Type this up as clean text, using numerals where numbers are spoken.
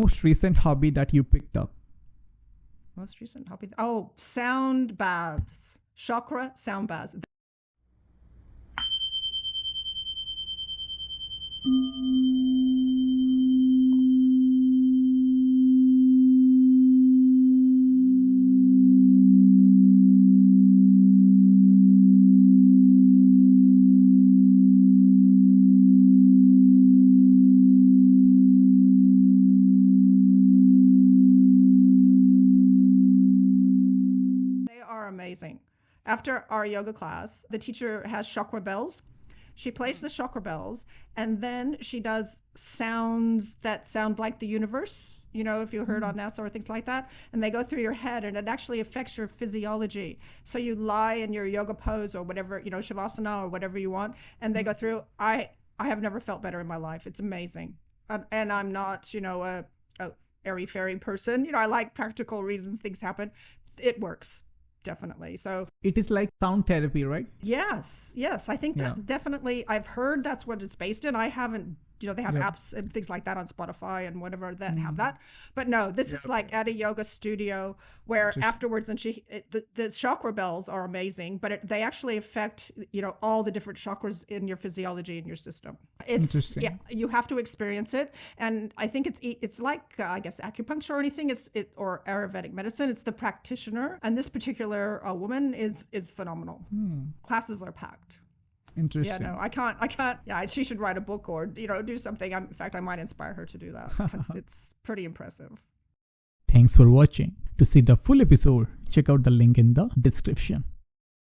most recent hobby that you picked up? Most recent hobby? Oh, sound baths. Chakra Sound Baths. Amazing. After our yoga class, the teacher has chakra bells. She plays the chakra bells, and then she does sounds that sound like the universe, if you heard on NASA or things like that, and they go through your head, and it actually affects your physiology. So you lie in your yoga pose or whatever, shavasana or whatever you want, and they go through. I have never felt better in my life. It's amazing. And I'm not, a airy-fairy person. I like practical reasons things happen. It works. Definitely. So it is like sound therapy, right? Yes. I think that definitely, I've heard that's what it's based in. I haven't, they have apps and things like that on Spotify and whatever that have that. But no, this is like at a yoga studio where afterwards, and the chakra bells are amazing, but they actually affect, all the different chakras in your physiology in your system. It's, you have to experience it. And I think it's like, I guess, acupuncture or anything, or Ayurvedic medicine. It's the practitioner. And this particular woman is phenomenal. Classes are packed. Interesting. Yeah, no, I can't. Yeah, she should write a book or, do something. In fact, I might inspire her to do that because it's pretty impressive. Thanks for watching. To see the full episode, check out the link in the description.